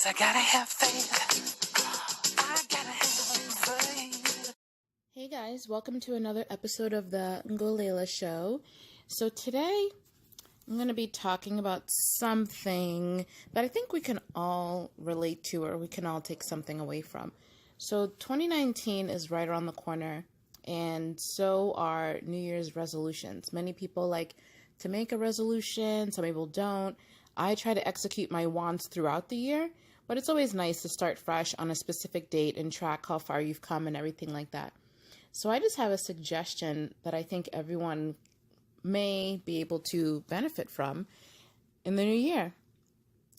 'Cause I gotta have faith. I gotta have faith. Hey guys, welcome to another episode of the Ngolela show. So today I'm going to be talking about something that I think we can all relate to, or we can all take something away from. So 2019 is right around the corner, and so are New Year's resolutions. Many people like to make a resolution, some people don't. I try to execute my wants throughout the year, but it's always nice to start fresh on a specific date and track how far you've come and everything like that. So I just have a suggestion that I think everyone may be able to benefit from in the new year.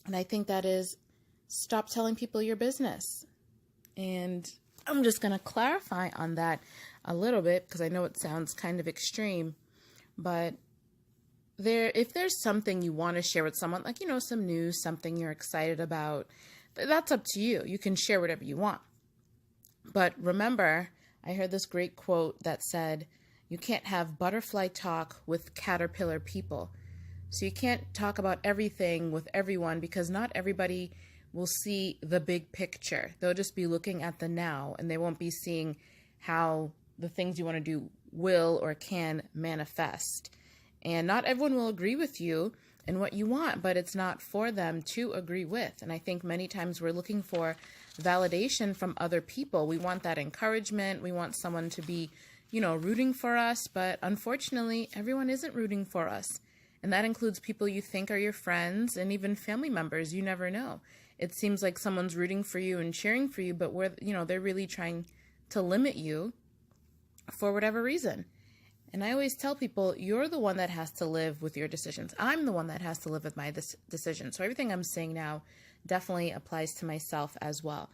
And I think that is stop telling people your business. And I'm just going to clarify on that a little bit because I know it sounds kind of extreme, but if there's something you want to share with someone, like, some news, something you're excited about, that's up to you. You can share whatever you want. But remember, I heard this great quote that said, you can't have butterfly talk with caterpillar people. So you can't talk about everything with everyone because not everybody will see the big picture. They'll just be looking at the now and they won't be seeing how the things you want to do will or can manifest. And not everyone will agree with you and what you want, but it's not for them to agree with. And I think many times we're looking for validation from other people. We want that encouragement. We want someone to be, rooting for us. But unfortunately, everyone isn't rooting for us. And that includes people you think are your friends and even family members. You never know. It seems like someone's rooting for you and cheering for you, but they're really trying to limit you for whatever reason. And I always tell people, you're the one that has to live with your decisions. I'm the one that has to live with my decisions. So everything I'm saying now definitely applies to myself as well.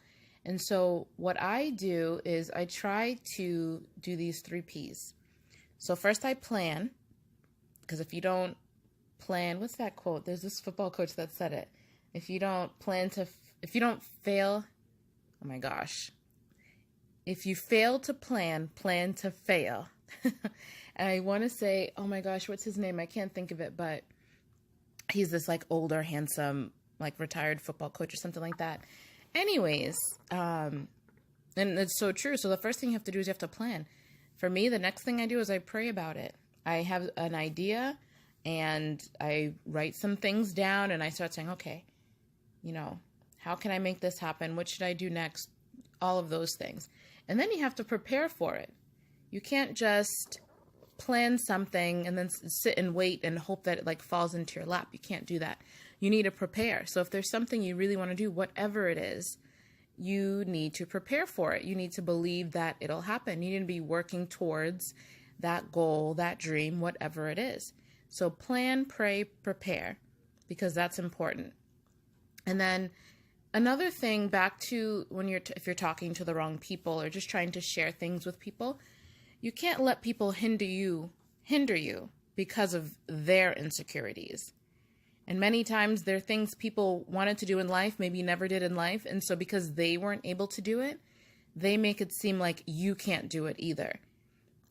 And so what I do is I try to do these 3 Ps. So first I plan, because if you don't plan, what's that quote? There's this football coach that said it. If you don't fail, oh my gosh. If you fail to plan to fail. And I want to say, oh my gosh, what's his name? I can't think of it, but he's this older, handsome, retired football coach or something like that. Anyways, and it's so true. So the first thing you have to do is you have to plan. For me, the next thing I do is I pray about it. I have an idea and I write some things down and I start saying, okay, how can I make this happen? What should I do next? All of those things. And then you have to prepare for it. You can't just plan something and then sit and wait and hope that it falls into your lap. You can't do that. You need to prepare. So if there's something you really want to do, whatever it is, you need to prepare for it. You need to believe that it'll happen. You need to be working towards that goal, that dream, whatever it is. So plan, pray, prepare, because that's important. And then another thing, back to if you're talking to the wrong people or just trying to share things with people, you can't let people hinder you because of their insecurities. And many times there are things people wanted to do in life, maybe never did in life. And so because they weren't able to do it, they make it seem like you can't do it either.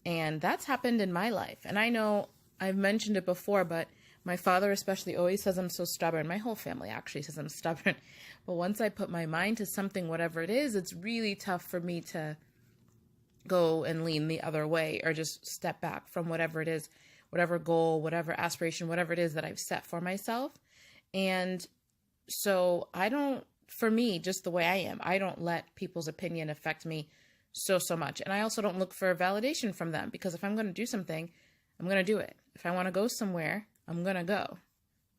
And that's happened in my life. And I know I've mentioned it before, but my father especially always says I'm so stubborn. My whole family actually says I'm stubborn. But once I put my mind to something, whatever it is, it's really tough for me to go and lean the other way or just step back from whatever it is, whatever goal, whatever aspiration, whatever it is that I've set for myself. And so for me, just the way I am, I don't let people's opinion affect me so much. And I also don't look for validation from them, because if I'm going to do something, I'm going to do it. If I want to go somewhere, I'm going to go.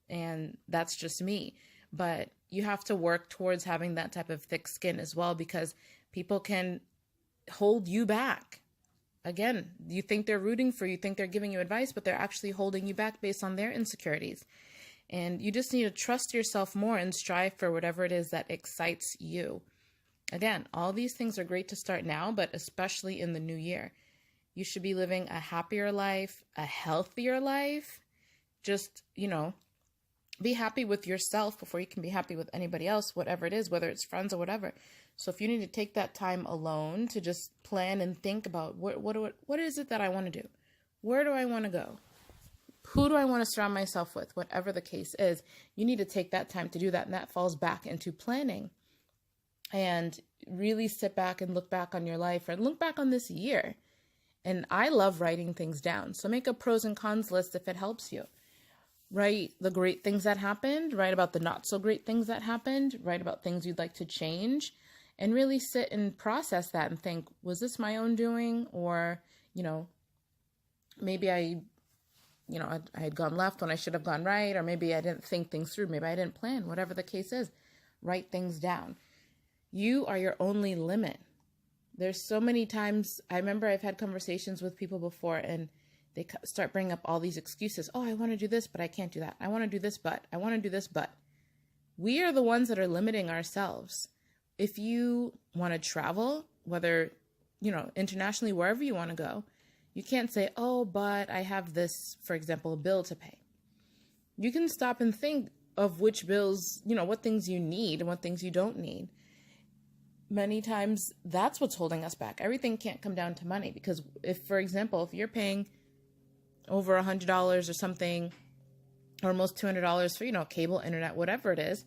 And that's just me. But you have to work towards having that type of thick skin as well, because people can hold you back. Again, you think they're rooting for you, think they're giving you advice, but they're actually holding you back based on their insecurities. And you just need to trust yourself more and strive for whatever it is that excites you. Again, all these things are great to start now, but especially in the new year. You should be living a happier life, a healthier life. Just, be happy with yourself before you can be happy with anybody else, whatever it is, whether it's friends or whatever. So if you need to take that time alone to just plan and think about what is it that I want to do? Where do I want to go? Who do I want to surround myself with? Whatever the case is, you need to take that time to do that. And that falls back into planning and really sit back and look back on your life or look back on this year. And I love writing things down. So make a pros and cons list if it helps you. Write the great things that happened, write about the not so great things that happened, write about things you'd like to change, and really sit and process that and think, was this my own doing? Or, maybe I had gone left when I should have gone right, or maybe I didn't think things through. Maybe I didn't plan, whatever the case is. Write things down. You are your only limit. There's so many times, I remember I've had conversations with people before and they start bringing up all these excuses. Oh, I want to do this, but I can't do that. I want to do this, but I want to do this, but we are the ones that are limiting ourselves. If you want to travel, whether, internationally, wherever you want to go, you can't say, oh, but I have this, for example, bill to pay. You can stop and think of which bills, what things you need and what things you don't need. Many times that's what's holding us back. Everything can't come down to money because if, for example, if you're paying over $100 or something, or almost $200 for, cable, internet, whatever it is,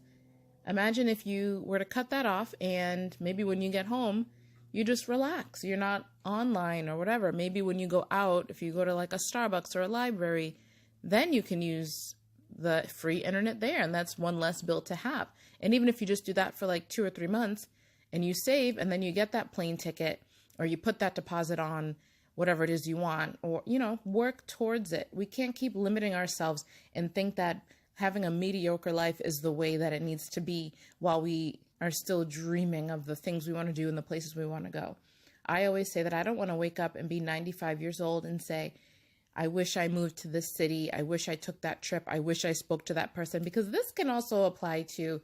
imagine if you were to cut that off and maybe when you get home, you just relax. You're not online or whatever. Maybe when you go out, if you go to like a Starbucks or a library, then you can use the free internet there. And that's one less bill to have. And even if you just do that for like 2 or 3 months and you save and then you get that plane ticket or you put that deposit on whatever it is you want or, work towards it. We can't keep limiting ourselves and think that having a mediocre life is the way that it needs to be while we are still dreaming of the things we want to do and the places we want to go. I always say that I don't want to wake up and be 95 years old and say, I wish I moved to this city. I wish I took that trip. I wish I spoke to that person, because this can also apply to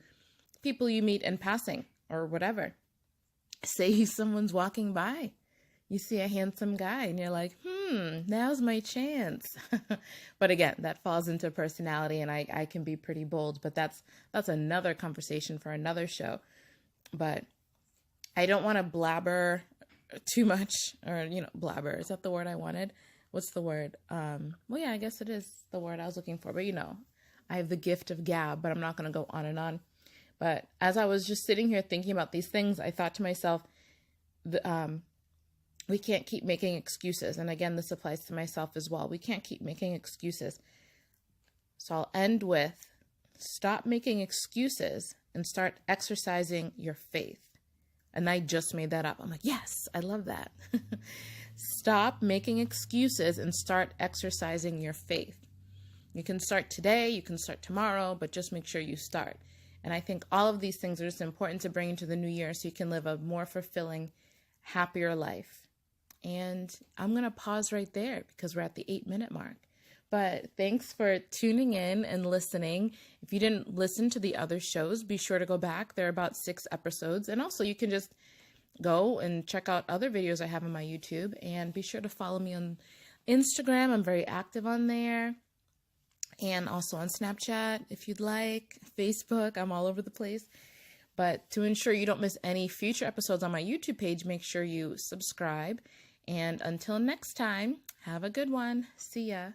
people you meet in passing or whatever. Say someone's walking by. You see a handsome guy and you're like, now's my chance. But again, that falls into personality and I can be pretty bold, but that's another conversation for another show. But I don't want to blabber too much or, blabber. Is that the word I wanted? What's the word? Well, yeah, I guess it is the word I was looking for, but I have the gift of gab, but I'm not going to go on and on. But as I was just sitting here thinking about these things, I thought to myself, we can't keep making excuses. And again, this applies to myself as well. We can't keep making excuses. So I'll end with, stop making excuses and start exercising your faith. And I just made that up. I'm like, yes, I love that. Stop making excuses and start exercising your faith. You can start today, you can start tomorrow, but just make sure you start. And I think all of these things are just important to bring into the new year so you can live a more fulfilling, happier life. And I'm going to pause right there because we're at the 8-minute mark. But thanks for tuning in and listening. If you didn't listen to the other shows, be sure to go back. There are about 6 episodes. And also you can just go and check out other videos I have on my YouTube. And be sure to follow me on Instagram. I'm very active on there. And also on Snapchat, if you'd like. Facebook, I'm all over the place. But to ensure you don't miss any future episodes on my YouTube page, make sure you subscribe. And until next time, have a good one. See ya.